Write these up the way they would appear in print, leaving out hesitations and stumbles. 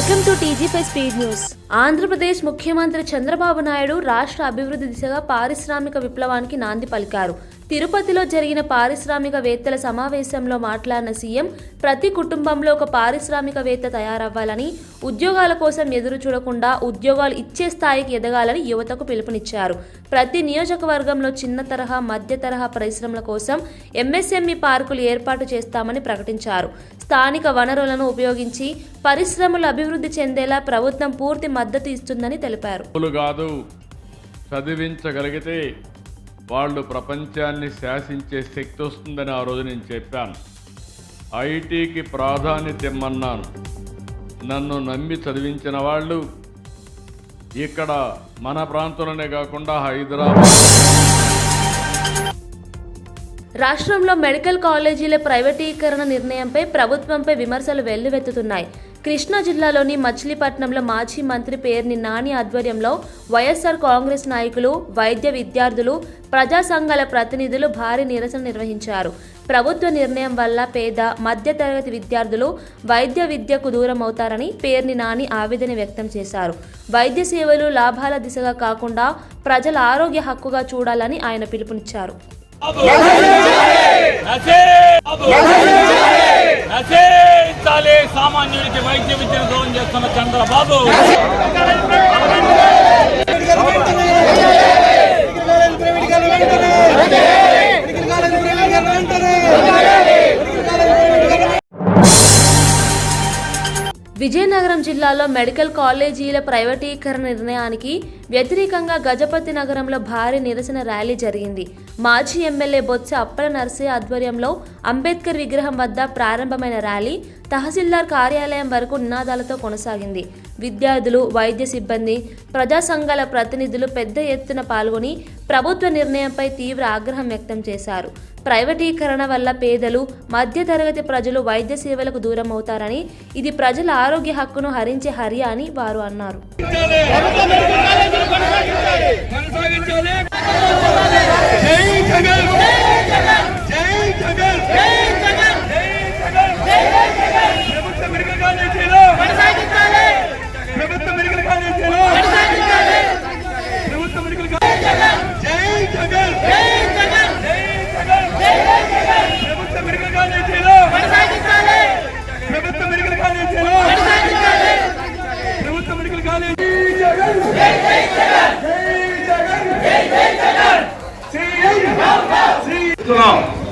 Welcome to TG five speed news. Andhra Pradesh ముఖ్యమంత్రి చంద్రబాబు నాయుడు రాష్ట్ర అభివృద్ధి దిశగా పారిశ్రామిక విప్లవానికి నాంది పలికారు. తిరుపతిలో జరిగిన పారిశ్రామికవేత్తల సమావేశంలో మాట్లాడిన సీఎం ప్రతి కుటుంబంలో ఒక పారిశ్రామికవేత్త తయారవ్వాలని, ఉద్యోగాల కోసం ఎదురు చూడకుండా ఉద్యోగాలు ఇచ్చే స్థాయికి ఎదగాలని యువతకు పిలుపునిచ్చారు. ప్రతి నియోజకవర్గంలో చిన్న తరహా, మధ్య తరహా పరిశ్రమల కోసం ఎంఎస్ఎంఈ పార్కులు ఏర్పాటు చేస్తామని ప్రకటించారు. స్థానిక వనరులను ఉపయోగించి పరిశ్రమలు అభివృద్ధి చెందేలా ప్రభుత్వం పూర్తి మద్దతు ఇస్తుందని తెలిపారు. చదివించగలిగితే వాళ్ళు ప్రపంచాన్ని శాసించే శక్తి వస్తుందని ఆ రోజు నేను చెప్పాను. ఐటీకి ప్రాధాన్యత ఇమ్మన్నాను. నన్ను నమ్మి చదివించిన వాళ్ళు ఇక్కడ మన ప్రాంతంలోనే కాకుండా హైదరాబాద్. రాష్ట్రంలో మెడికల్ కాలేజీల ప్రైవేటీకరణ నిర్ణయంపై ప్రభుత్వంపై విమర్శలు వెల్లువెత్తుతున్నాయి. కృష్ణా జిల్లాలోని మచిలీపట్నంలో మాజీ మంత్రి పేర్ని నాని ఆధ్వర్యంలో వైఎస్ఆర్ కాంగ్రెస్ నాయకులు, వైద్య విద్యార్థులు, ప్రజా సంఘాల ప్రతినిధులు భారీ నిరసన నిర్వహించారు. ప్రభుత్వ నిర్ణయం వల్ల పేద, మధ్యతరగతి విద్యార్థులు వైద్య విద్యకు దూరం అవుతారని పేర్ని నాని ఆవేదన వ్యక్తం చేశారు. వైద్య సేవలు లాభాల దిశగా కాకుండా ప్రజల ఆరోగ్య హక్కుగా చూడాలని ఆయన పిలుపునిచ్చారు. సామాన్యుడికి వైద్య విద్యను దూరం చేస్తున్న చంద్రబాబు విజయనగరం జిల్లాలో మెడికల్ కాలేజీల ప్రైవేటీకరణ నిర్ణయానికి వ్యతిరేకంగా గజపతి నగరంలో భారీ నిరసన ర్యాలీ జరిగింది. మాజీ ఎమ్మెల్యే బొత్స అప్పల నర్సయ్య ఆధ్వర్యంలో అంబేద్కర్ విగ్రహం వద్ద ప్రారంభమైన ర్యాలీ తహసీల్దార్ కార్యాలయం వరకు నినాదాలతో కొనసాగింది. విద్యార్థులు, వైద్య సిబ్బంది, ప్రజా సంఘాల ప్రతినిధులు పెద్ద ఎత్తున పాల్గొని ప్రభుత్వ నిర్ణయంపై తీవ్ర ఆగ్రహం వ్యక్తం చేశారు. ప్రైవేటీకరణ వల్ల పేదలు, మధ్యతరగతి ప్రజలు వైద్య సేవలకు దూరం అవుతారని, ఇది ప్రజల ఆరోగ్య హక్కును హరించే హర్య అని వారు అన్నారు.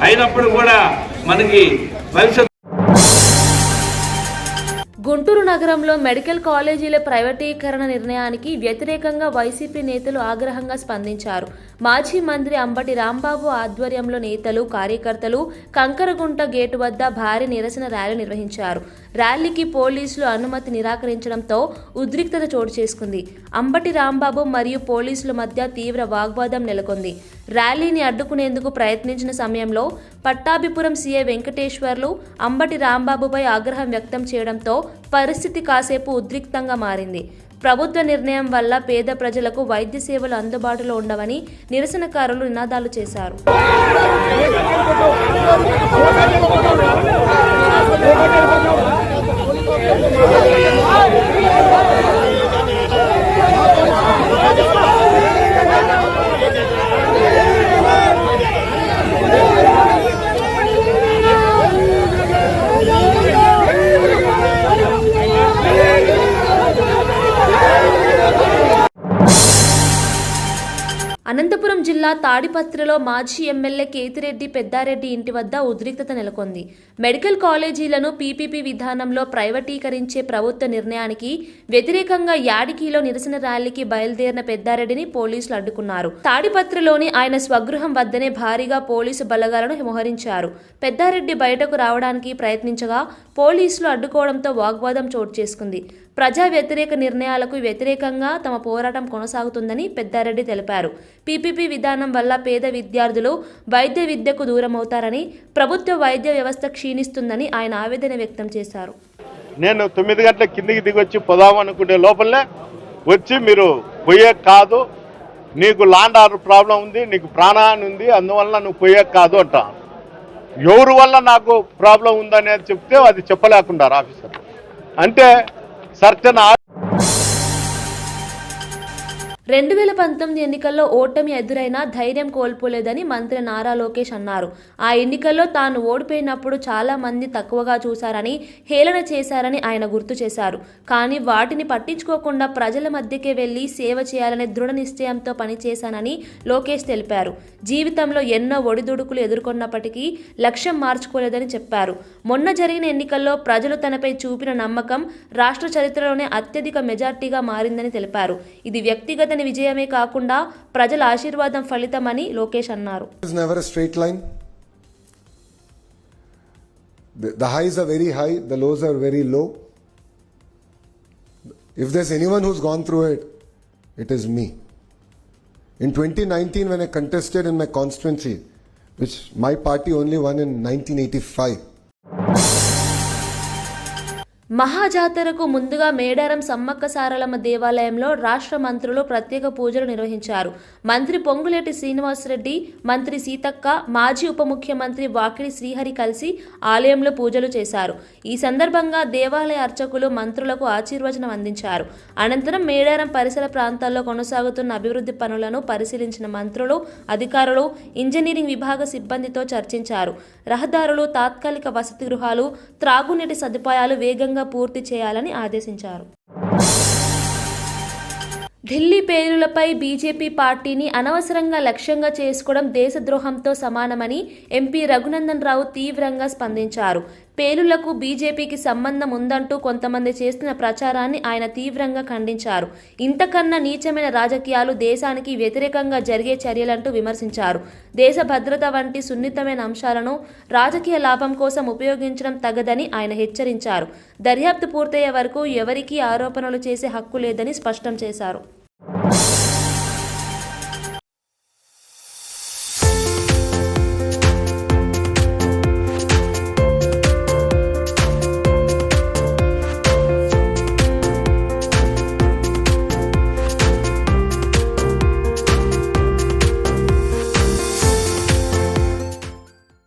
అయినప్పుడు కూడా మనకి భవిష్యత్. గుంటూరు నగరంలో మెడికల్ కాలేజీల ప్రైవేటీకరణ నిర్ణయానికి వ్యతిరేకంగా వైసీపీ నేతలు ఆగ్రహంగా స్పందించారు. మాజీ మంత్రి అంబటి రాంబాబు ఆధ్వర్యంలో నేతలు, కార్యకర్తలు కంకరగుంట గేటు వద్ద భారీ నిరసన ర్యాలీ నిర్వహించారు. ర్యాలీకి పోలీసులు అనుమతి నిరాకరించడంతో ఉద్రిక్తత చోటు చేసుకుంది. అంబటి రాంబాబు మరియు పోలీసుల మధ్య తీవ్ర వాగ్వాదం నెలకొంది. ర్యాలీని అడ్డుకునేందుకు ప్రయత్నించిన సమయంలో పట్టాభిపురం సీఐ వెంకటేశ్వర్లు అంబటి రాంబాబుపై ఆగ్రహం వ్యక్తం చేయడంతో పరిస్థితి కాసేపు ఉద్రిక్తంగా మారింది. ప్రభుత్వ నిర్ణయం వల్ల పేద ప్రజలకు వైద్య సేవలు అందుబాటులో ఉండవని నిరసనకారులు నినాదాలు చేశారు. అనంతపురం జిల్లా తాడిపత్రిలో మాజీ ఎమ్మెల్యే కేతిరెడ్డి పెద్దారెడ్డి ఇంటి వద్ద ఉద్రిక్తత నెలకొంది. మెడికల్ కాలేజీలను పీపీపీ విధానంలో ప్రైవేటీకరించే ప్రభుత్వ నిర్ణయానికి వ్యతిరేకంగా యాడికిలో నిరసన ర్యాలీకి బయలుదేరిన పెద్దారెడ్డిని పోలీసులు అడ్డుకున్నారు. తాడిపత్రిలోని ఆయన స్వగృహం వద్దనే భారీగా పోలీసు బలగాలను మోహరించారు. పెద్దారెడ్డి బయటకు రావడానికి ప్రయత్నించగా పోలీసులు అడ్డుకోవడంతో వాగ్వాదం చోటు చేసుకుంది. ప్రజా వ్యతిరేక నిర్ణయాలకు వ్యతిరేకంగా తమ పోరాటం కొనసాగుతుందని పెద్దారెడ్డి తెలిపారు. పీపీపీ విధానం వల్ల పేద విద్యార్థులు వైద్య విద్యకు దూరమవుతారని, ప్రభుత్వ వైద్య వ్యవస్థ క్షీణిస్తుందని ఆయన ఆవేదన వ్యక్తం చేశారు. నేను 9 గంటల కిందికి దిగొచ్చి పోదాం అనుకునే లోపలనే వచ్చి మీరు పోయే కాదు, నీకు ల్యాండ్ ఆర్డర్ ప్రాబ్లం ఉంది, నీకు ప్రాణహాని ఉంది, అందువల్ల నువ్వు పోయే కాదు అంట. ఎవరి వల్ల నాకు ప్రాబ్లం ఉందనేది చెప్తే అది చెప్పలేకున్నారు ఆఫీసర్. అంటే సర్టన్ 2019 ఎన్నికల్లో ఓటమి ఎదురైనా ధైర్యం కోల్పోలేదని మంత్రి నారా లోకేష్ అన్నారు. ఆ ఎన్నికల్లో తాను ఓడిపోయినప్పుడు చాలా మంది తక్కువగా చూశారని, హేళన చేశారని ఆయన గుర్తు చేశారు. కానీ వాటిని పట్టించుకోకుండా ప్రజల మధ్యకే వెళ్లి సేవ చేయాలనే దృఢ నిశ్చయంతో పనిచేశానని లోకేష్ తెలిపారు. జీవితంలో ఎన్నో ఒడిదుడుకులు ఎదుర్కొన్నప్పటికీ లక్ష్యం మార్చుకోలేదని చెప్పారు. మొన్న జరిగిన ఎన్నికల్లో ప్రజలు తనపై చూపిన నమ్మకం రాష్ట్ర చరిత్రలోనే అత్యధిక మెజార్టీగా మారిందని తెలిపారు. ఇది వ్యక్తిగత విజయమే కాకుండా ప్రజల ఆశీర్వాదం ఫలితమని లోకేష్ అన్నారు. It's never a straight line. The highs are very high, the lows are very low. If there's anyone who's gone through it, it is me. In 2019, when I contested in my constituency, which my party only won in 1985. మహాజాతరకు ముందుగా మేడారం సమ్మక్క సారలమ్మ దేవాలయంలో రాష్ట్ర మంత్రులు ప్రత్యేక పూజలు నిర్వహించారు. మంత్రి పొంగులేటి శ్రీనివాసరెడ్డి, మంత్రి సీతక్క, మాజీ ఉప ముఖ్యమంత్రి వాకిడి శ్రీహరి కలిసి ఆలయంలో పూజలు చేశారు. ఈ సందర్భంగా దేవాలయ అర్చకులు మంత్రులకు ఆశీర్వచనం అందించారు. అనంతరం మేడారం పరిసర ప్రాంతాల్లో కొనసాగుతున్న అభివృద్ధి పనులను పరిశీలించిన మంత్రులు, అధికారులు, ఇంజనీరింగ్ విభాగ సిబ్బందితో చర్చించారు. రహదారులు, తాత్కాలిక వసతి గృహాలు, త్రాగునీటి సదుపాయాలు వేగంగా పూర్తి చేయాలని ఆదేశించారు. ఢిల్లీ పేలులపై బీజేపీ పార్టీని అనవసరంగా లక్ష్యంగా చేసుకోవడం దేశద్రోహంతో సమానమని ఎంపీ రఘునందన్ రావు తీవ్రంగా స్పందించారు. పేలులకు బీజేపీకి సంబంధం ఉందంటూ కొంతమంది చేస్తున్న ప్రచారాన్ని ఆయన తీవ్రంగా ఖండించారు. ఇంతకన్నా నీచమైన రాజకీయాలు దేశానికి వ్యతిరేకంగా జరిగే చర్యలంటూ విమర్శించారు. దేశ భద్రత వంటి సున్నితమైన అంశాలను రాజకీయ లాభం కోసం ఉపయోగించడం తగదని ఆయన హెచ్చరించారు. దర్యాప్తు పూర్తయ్యే వరకు ఎవరికీ ఆరోపణలు చేసే హక్కు లేదని స్పష్టం చేశారు.